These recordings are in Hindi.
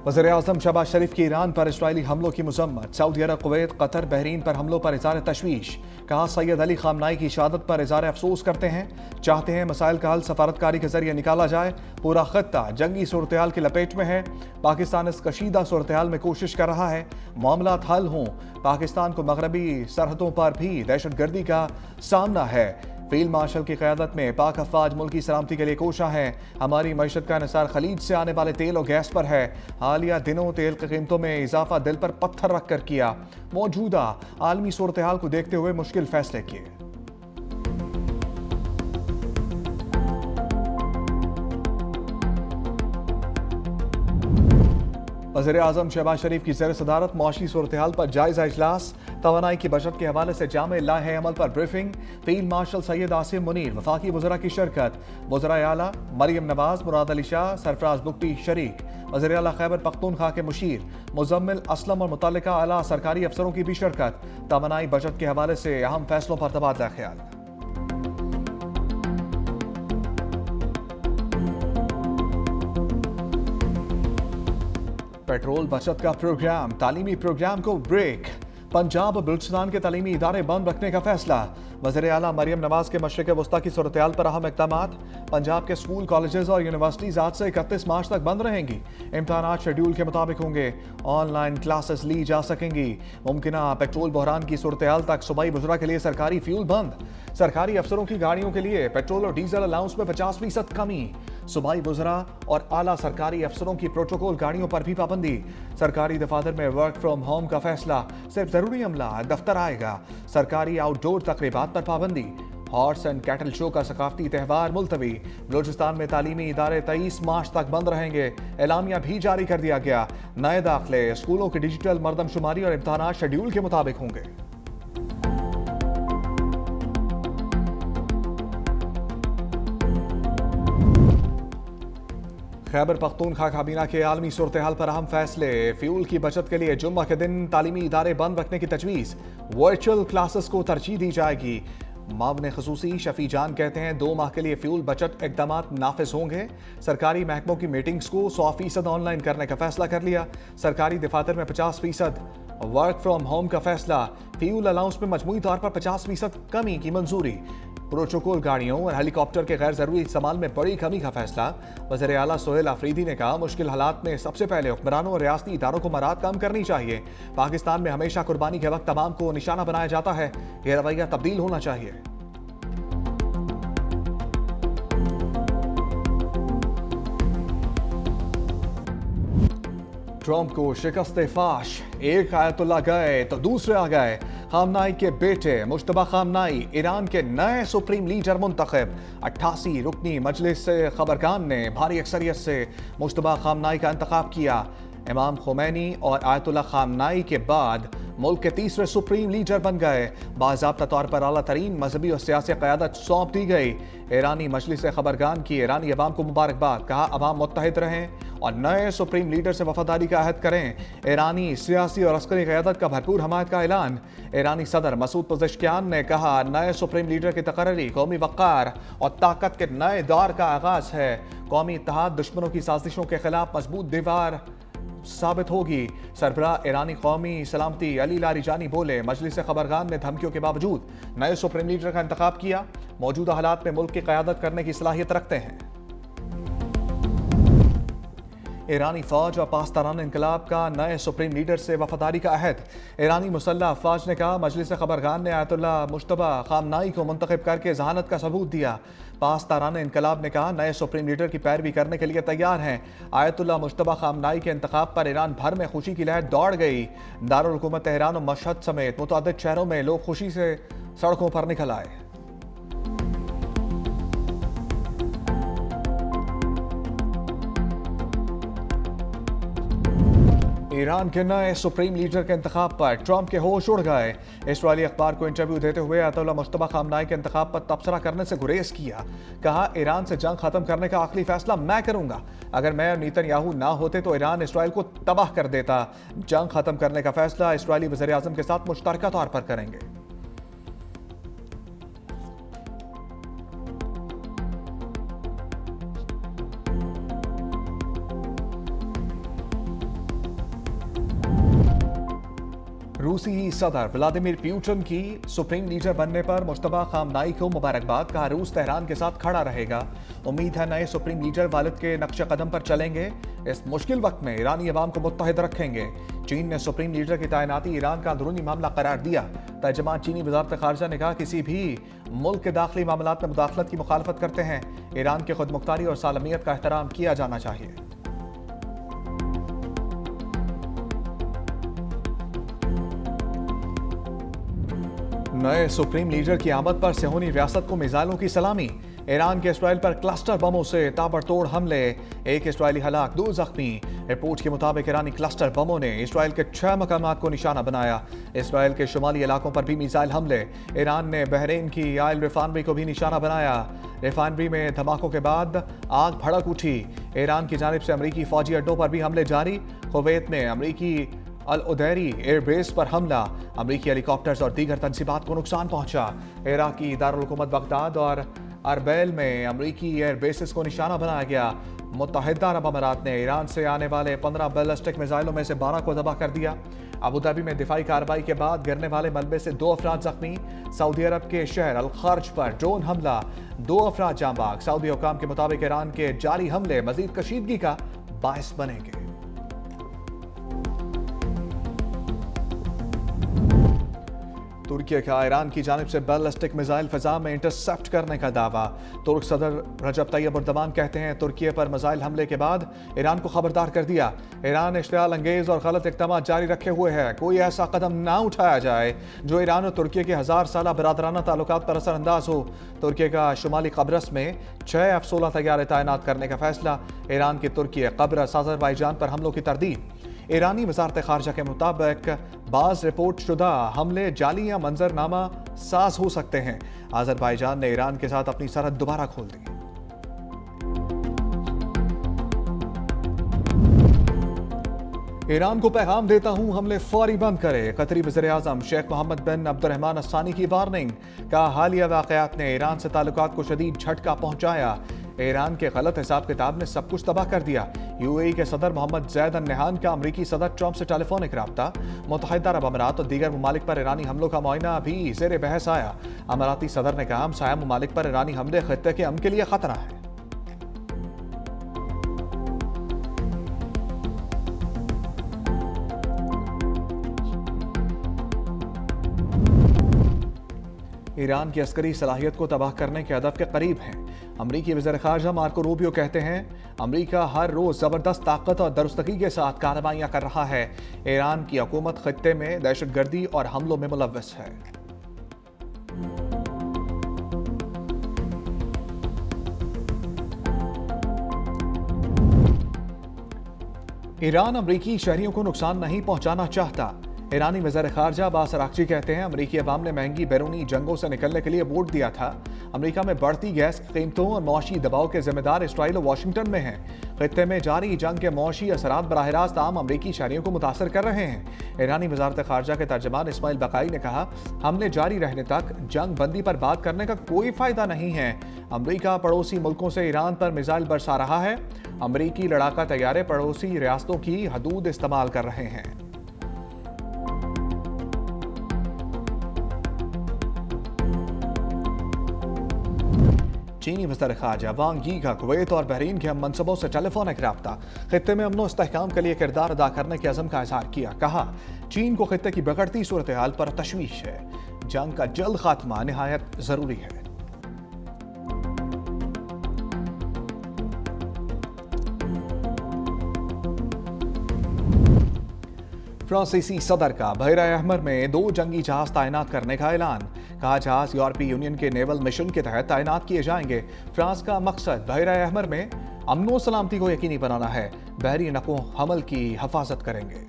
वज़ीर-ए-आज़म शहबाज शरीफ की ईरान पर इसराइली हमलों की मज़म्मत। सऊदी अरब, कुवैत, कतर, बहरीन पर हमलों पर इज़हार तशवीश। कहा, सैयद अली ख़ामनाई की शहादत पर इज़हार अफसोस करते हैं। चाहते हैं मसाइल का हल सफारतकारी के जरिए निकाला जाए। पूरा खत्ता जंगी सूरत हाल की लपेट में है। पाकिस्तान इस कशीदा सूरत हाल में कोशिश कर रहा है मामलात हल हों। पाकिस्तान को मगरबी सरहदों पर भी दहशतगर्दी का सामना है। फील्ड मार्शल की क़यादत में पाक अफवाज मुल्क की सलामती के लिए कोशा है। हमारी मईशत का इन्हिसार खलीज से आने वाले तेल और गैस पर है। हालिया दिनों तेल की कीमतों में इजाफा दिल पर पत्थर रख कर किया। मौजूदा आलमी सूरत हाल को देखते हुए मुश्किल फैसले किए। वज़ीर-ए-आज़म शहबाज शरीफ की ज़ेर सदारत मुआशी सूरत हाल पर जायजा इजलास। तवानाई की बचत के हवाले से जामे लाहे अमल पर briefing. Field marshal Syed Asim Munir, वफाकी वज़रा की शिरकत। वज़राए आला मरियम नवाज, मुराद अली शाह, सरफराज बुगटी शरीक। वज़ीर आला खैबर पख्तूनख्वा के मुशीर मुज़म्मिल असलम और मुतल्लिका आला सरकारी अफसरों की भी शिरकत। तवानाई बचत के हवाले से अहम फैसलों पर तबादला ख्याल। पेट्रोल बचत का प्रोग्राम, तालीमी प्रोग्राम को ब्रेक। पंजाब और बलूचिस्तान के तालीमी इदारे बंद रखने का फैसला। वज़ीर आला मरियम नवाज के मशरिक़ वस्ता की सूरत हाल पर अहम इक़दामात। पंजाब के स्कूल, कॉलेजेस और यूनिवर्सिटीज़ आज से 31 मार्च तक बंद रहेंगी। इम्तहानात शेड्यूल के मुताबिक होंगे। ऑनलाइन क्लासेस ली जा सकेंगी। मुमकिना पेट्रोल बहरान की सूरत हाल तक सूबाई वज़रा के लिए सरकारी फ्यूल बंद। सरकारी अफसरों की गाड़ियों के लिए पेट्रोल और डीजल अलाउंस में 50% कमी। सूबाई वज़रा और आला सरकारी अफसरों की प्रोटोकॉल गाड़ियों पर भी पाबंदी। सरकारी दफातर में वर्क फ्रॉम होम का फैसला, सिर्फ जरूरी अमला दफ्तर आएगा। सरकारी आउटडोर तकरीबात पर पाबंदी। हॉर्स एंड कैटल शो का सकाफती त्यौहार मुलतवी। बलूचिस्तान में तालीमी इदारे 23 मार्च तक बंद रहेंगे। एलामिया भी जारी कर दिया गया। नए दाखिले, स्कूलों की डिजिटल मरदमशुमारी और इम्तहानात शेड्यूल के मुताबिक होंगे। खैबर पख्तूनख्वा काबीना के आलमी सूरत हाल पर अहम फैसले। फ्यूल की बचत के लिए जुम्मा के दिन तालीमी इदारे बंद रखने की तजवीज़। वर्चुअल क्लासेस को तरजीह दी जाएगी। मावन खसूसी शफी जान कहते हैं 2 माह के लिए फ्यूल बचत इकदामात नाफिज होंगे। सरकारी महकमों की मीटिंग्स को 100% ऑनलाइन करने का फैसला कर लिया। सरकारी दफातर में 50% वर्क फ्रॉम होम का फैसला। फ्यूल अलाउंस में मजमूई तौर पर 50% कमी की मंजूरी। प्रोटोकॉल गाड़ियों और हेलीकॉप्टर के गैर जरूरी इस्तेमाल में बड़ी कमी का फैसला। वज़ीर आला सोहेल आफरीदी ने कहा, मुश्किल हालात में सबसे पहले हुक्मरानों और रियासती इदारों को मराद काम करनी चाहिए। पाकिस्तान में हमेशा कुर्बानी के वक्त तमाम को निशाना बनाया जाता है। यह रवैया तब्दील होना चाहिए। ट्रंप को शिकस्त फाश। एक आयतुल्ला गए तो दूसरे आ गए। खामनाई के बेटे मुश्तबा खामनाई ईरान के नए सुप्रीम लीडर मुंतखब। 88 रुकनी मजलिस खबरगान ने भारी अक्सरियत से मुश्तबा खामनाई का इंतखाब किया। इमाम खुमैनी और आयतुल्ला खामनाई के बाद मुल्क के तीसरे सुप्रीम लीडर बन गए। बाज़ाब्ता तौर पर आला तरीन मजहबी और सियासी क़यादत सौंप दी गई। ईरानी मजलिस खबरगान की ईरानी अवाम को मुबारकबाद। कहा, अवाम मुत्तहिद रहें और नए सुप्रीम लीडर से वफादारी का अहद करें। ईरानी सियासी और अस्करी क़यादत का भरपूर हमायत का ऐलान। ईरानी सदर मसूद पज़ेश्कियान ने कहा, नए सुप्रीम लीडर की तकर्री कौमी वक़ार और ताकत के नए दौर का आगाज है। कौमी इत्तेहाद दुश्मनों की साजिशों के खिलाफ मजबूत दीवार साबित होगी। सरबराह ईरानी कौमी सलामती अली लारीजानी बोले, मजलिस खबरगान ने धमकियों के बावजूद नए सुप्रीम लीडर का इंतखाब किया। मौजूदा हालात में मुल्क की क़यादत करने की सलाहियत रखते हैं। ईरानी फौज और पासदारान इनकलाब का नए सुप्रीम लीडर से वफादारी का अहद। ईरानी मुसल्लह अफवाज ने कहा, मजलिस खबरगान ने आयतुल्ला मुश्तबा खामनाई को मुंतखब करके जहानत का सबूत दिया। पासदारान इनकलाब ने कहा, नए सुप्रीम लीडर की पैरवी करने के लिए तैयार हैं। आयतुल्ला मुश्तबा खामनाई के इंतखाब पर ईरान भर में खुशी की लहर दौड़ गई। दारुल हुकूमत तेहरान और मशहद समेत मुतअद्दिद शहरों में लोग खुशी से सड़कों पर निकल आए। ईरान के नए सुप्रीम लीडर के इंतखाब पर ट्रंप के होश उड़ गए। इसराइली अखबार को इंटरव्यू देते हुए आयतुल्ला मुश्तबा खामनाई के इंतखाब पर तबसरा करने से गुरेज किया। कहा, ईरान से जंग खत्म करने का आखिरी फैसला मैं करूंगा। अगर मैं और नेतन्याहू ना होते तो ईरान इसराइल को तबाह कर देता। जंग खत्म करने का फैसला इसराइली वज़ीर आज़म के साथ मुश्तरका तौर पर करेंगे। रूसी सदर व्लादिमीर पुतिन की सुप्रीम लीडर बनने पर मुश्तबा खामनाई को मुबारकबाद। कहा रूस तेहरान के साथ खड़ा रहेगा। उम्मीद है नए सुप्रीम लीडर वालिद के नक्श कदम पर चलेंगे। इस मुश्किल वक्त में ईरानी अवाम को मुत्तहिद रखेंगे। चीन ने सुप्रीम लीडर की तैनाती ईरान का अंदरूनी मामला करार दिया। तर्जमान चीनी वजारत खारजा ने कहा किसी भी मुल्क के दाखिली मामलात में मुदाखलत की मुखालफत करते हैं। ईरान की खुदमुख्तारी और सालमियत का एहतराम किया जाना चाहिए। नए सुप्रीम लीडर की आमद पर सेहूनी रियासत को मिसाइलों की सलामी। ईरान के इसराइल पर क्लस्टर बमों से ताबड़तोड़ हमले, एक इसराइली हलाक, 2 जख्मी। रिपोर्ट के मुताबिक ईरानी क्लस्टर बमों ने इसराइल के 6 मकामात को निशाना बनाया। इसराइल के शुमाली इलाकों पर भी मिसाइल हमले। ईरान ने बहरीन की ऑयल रिफाइनरी को भी निशाना बनाया। रिफाइनरी में धमाकों के बाद आग भड़क उठी। ईरान की जानिब से अमरीकी फौजी अड्डों पर भी हमले जारी। कुवैत में अमरीकी अल उदैरी एयरबेस पर हमला, अमरीकी हेलीकॉप्टर्स और दीगर तंसीबात को नुकसान पहुंचा। इराकी दारुल हुकूमत बगदाद और अरबैल में अमरीकी एयरबेसेस को निशाना बनाया गया। मुत्तहिदा अरब अमारात ने ईरान से आने वाले 15 बैलिस्टिक मिसाइलों में से 12 को तबाह कर दिया। अबू धाबी में दिफाई कार्रवाई के बाद गिरने वाले मलबे से 2 अफराद जख्मी। सऊदी अरब के शहर अल खर्ज पर ड्रोन हमला, 2 अफराद जाँ बाग। सऊदी हुकाम के मुताबिक ईरान के जारी हमले मजीद कशीदगी का बायस बनेंगे। तुर्की का ईरान की जानिब से बैलिस्टिक मिसाइल फिजा में इंटरसेप्ट करने का दावा। तुर्क सदर रजब तैयब एर्दोगान कहते हैं तुर्की पर मिसाइल हमले के बाद ईरान को खबरदार कर दिया। ईरान इश्तियाल अंगेज और गलत इक़दाम जारी रखे हुए है। कोई ऐसा कदम ना उठाया जाए जो ईरान और तुर्की के 1000 साला बरादराना ताल्लुकात पर असरअंदाज हो। तुर्की का शुमाली कब्रस में 6 F-16 तैयारे तैनात करने का फैसला। ईरान की तुर्की कब्रस अज़रबैजान पर हमलों की तरदीद। ईरानी वजारत खारजा के मुताबिक बाज रिपोर्ट शुदा हमले जाली या मंजरनामा साज हो सकते हैं। अज़रबैजान ने ईरान के साथ अपनी सरहद दोबारा खोल दी। ईरान को पैगाम देता हूं हमले फौरी बंद करे। कतरी वज़ीर आज़म शेख मोहम्मद बिन अब्दुर्रहमान अस्सानी की वार्निंग। का हालिया वाक़यात ने ईरान से ताल्लुकात को शदीद झटका पहुंचाया। ईरान के गलत हिसाब किताब ने सब कुछ तबाह कर दिया। यूएई के सदर मोहम्मद ज़ैद अल नहान का अमरीकी सदर ट्रंप से टेलीफोनिक रब्ता। मुत्तहिदा अरब अमारात और दीगर ममालिक पर ईरानी हमलों का मुआयना भी ज़ेर बहस आया। अमाराती सदर ने कहा हमसाया ममालिक पर ईरानी हमले खित्ते के अमन के लिए खतरा है। ईरान की अस्करी सलाहियत को तबाह करने के हदफ के करीब हैं। अमरीकी वज़ीर ख़ारजा मार्को रूबियो कहते हैं अमरीका हर रोज़ ज़बरदस्त ताकत और दुरुस्तगी के साथ कार्रवाइयाँ कर रहा है। ईरान की हुकूमत खित्ते में दहशतगर्दी और हमलों में मुलव्वस है। ईरान अमरीकी शहरियों को नुकसान नहीं पहुंचाना चाहता। ईरानी वज़ीर खारजा अब्बास अराग़ची कहते हैं अमरीकी अवाम ने महंगी बैरूनी जंगों से निकलने के लिए वोट दिया था। अमरीका में बढ़ती गैस कीमतों और मौशी दबाव के जिम्मेदार इसराइल और वाशिंगटन में हैं। खित्ते में जारी जंग के मौशी असरात बराह रास्त आम अमरीकी शहरियों को मुतासर कर रहे हैं। ईरानी वज़ारत खारजा के तर्जमान इस्माइल बकाई ने कहा हमले जारी रहने तक जंग बंदी पर बात करने का कोई फ़ायदा नहीं है। अमरीका पड़ोसी मुल्कों से ईरान पर मिसाइल बरसा रहा है। अमरीकी लड़ाका तैयारे पड़ोसी रियासतों की हदूद इस्तेमाल कर रहे हैं। चीनी वज़ीर ख़ारजा वांग यी का कुवैत और बहरीन के हम मनसबों से टेलीफोनिक रब्ता। खित्ते में अमन इस्तेहकाम के लिए किरदार अदा करने के अज़म का इज़हार किया। कहा चीन को खित्ते की बिगड़ती सूरत हाल पर तशवीश है। जंग का जल्द खात्मा निहायत ज़रूरी है। फ्रांसीसी सदर का बहरा अहमर में 2 जंगी जहाज तैनात करने का ऐलान। कहा जहाज यूरोपीय यूनियन के नेवल मिशन के तहत तैनात किए जाएंगे। फ्रांस का मकसद बहरा अहमर में अमन सलामती को यकीनी बनाना है। बहरी नक़ो हमल की हिफाजत करेंगे।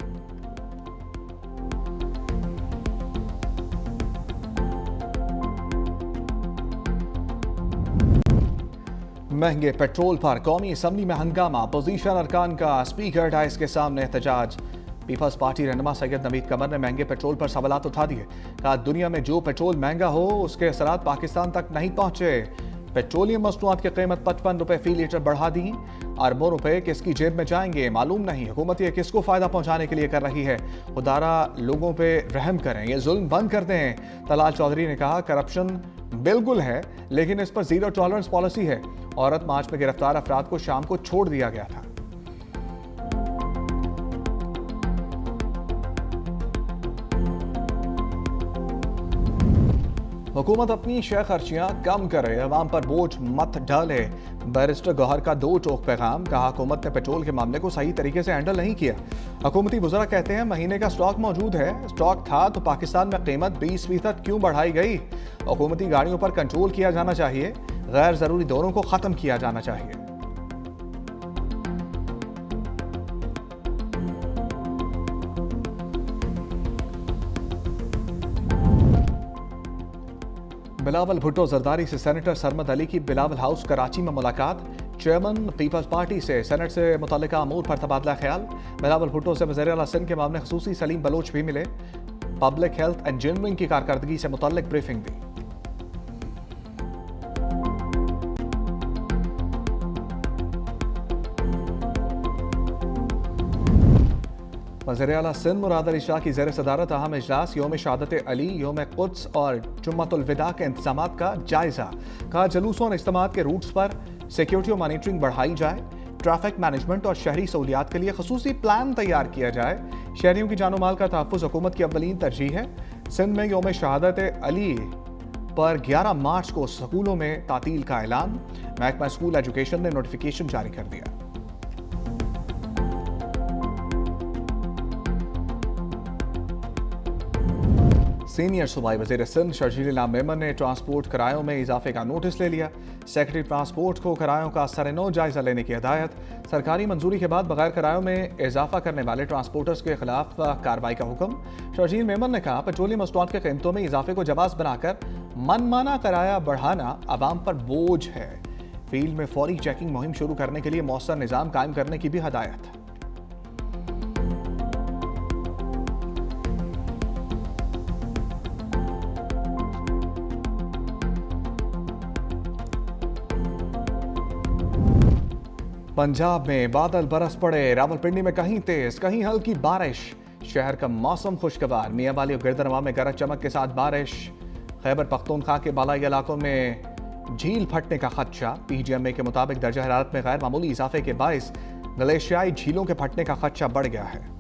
महंगे पेट्रोल पर कौमी असम्बली में हंगामा। अपोजिशन अरकान का स्पीकर डाइस के सामने एहतजाज। पीपल्स पार्टी रहनुमा सैयद नवीद कमर ने महंगे पेट्रोल पर सवालात उठा दिए। कहा दुनिया में जो पेट्रोल महंगा हो उसके असरात पाकिस्तान तक नहीं पहुंचे। पेट्रोलियम मसनूआत की कीमत 55 रुपए फी लीटर बढ़ा दी। अरबों रुपए किसकी जेब में जाएंगे मालूम नहीं। हुकूमत ये किसको फायदा पहुंचाने के लिए कर रही है। खुदारा लोगों पे रहम करें, ये जुल्म बंद कर दें। तलाल चौधरी ने कहा करप्शन बिल्कुल है लेकिन इस पर जीरो टॉलरेंस पॉलिसी है। औरत मार्च में गिरफ्तार अफराद को शाम को छोड़ दिया गया था। हुकूमत अपनी शय खर्चियां कम करे, अवाम पर बोझ मत डाले। बैरिस्टर गौहर का दो टोक पैगाम। कहा हुकूमत ने पेट्रोल के मामले को सही तरीके से हैंडल नहीं किया। हुकूमती वज़रा कहते हैं महीने का स्टॉक मौजूद है। स्टॉक था तो पाकिस्तान में कीमत 20% क्यों बढ़ाई गई। हुकूमती गाड़ियों पर कंट्रोल किया जाना चाहिए, गैर ज़रूरी दौरों को ख़त्म किया जाना चाहिए। बिलावल भुट्टो जरदारी से सेनेटर सरमद अली की बिलावल हाउस कराची में मुलाकात। चेयरमैन पीपल्स पार्टी से सेनेट से मुतल्लिका अमूर पर तबादला ख्याल। बिलावल भुट्टो से वज़ीर आला सिंध के मामले ख़ुसूसी सलीम बलोच भी मिले। पब्लिक हेल्थ इंजीनियरिंग की कारकर्दगी से मुतल्लिक ब्रीफिंग दी। वज़ीर आला सिंध मुराद अली शाह की ज़ेर सदारत अहम इजलास योम शहादत अली, योम कुद्स और जुम्मतुल विदा के इंतजामात का जायजा। कहा जुलूसों और इज्तिमात के रूट्स पर सिक्योरिटी और मॉनिटरिंग बढ़ाई जाए। ट्रैफिक मैनेजमेंट और शहरी सहूलियात के लिए खसूसी प्लान तैयार किया जाए। शहरियों की जानो माल का तहफ़्फ़ुज़ हुकूमत की अव्वलीन तरजीह है। सिंध में योम शहादत अली पर 11 मार्च को स्कूलों में तातील का ऐलान। महकमा स्कूल एजुकेशन ने नोटिफिकेशन जारी कर दिया। सीनियर सूबाई वज़ीर सिंध शर्जील इल्हाम मेमन ने ट्रांसपोर्ट किरायों में इजाफे का नोटिस ले लिया। सेक्रेटरी ट्रांसपोर्ट को किरायों का सरे-नौ जायजा लेने की हिदायत। सरकारी मंजूरी के बाद बगैर किरायों में इजाफा करने वाले ट्रांसपोर्टर्स के खिलाफ कार्रवाई का हुक्म। शर्जील मेमन ने कहा पेट्रोलियम मसनूआत की कीमतों में इजाफे को जवाज़ बनाकर मनमाना किराया बढ़ाना अवाम पर बोझ है। फील्ड में फौरी चेकिंग मुहिम शुरू करने के लिए मौसर निज़ाम कायम करने की भी हदायत। पंजाब में बादल बरस पड़े। रावलपिंडी में कहीं तेज कहीं हल्की बारिश। शहर का मौसम खुशगवार। मियां वाली और गिरदनवा में गरज चमक के साथ बारिश। खैबर पख्तूनख्वा के बालाई इलाकों में झील फटने का खदशा। पीजीएमए के मुताबिक दर्जा हरारत में गैर मामूली इजाफे के बायस ग्लेशियाई झीलों के फटने का खदशा बढ़ गया है।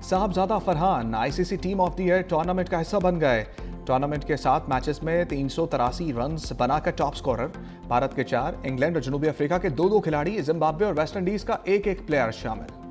Sahibzada Farhan ICC team of the year tournament का हिस्सा बन गए। टूर्नामेंट के 7 मैचेस में 383 रन बनाकर टॉप स्कोरर। भारत के 4, इंग्लैंड और जनूबी अफ्रीका के 2-2 खिलाड़ी, जिम्बाब्वे और वेस्ट इंडीज का 1-1 प्लेयर शामिल।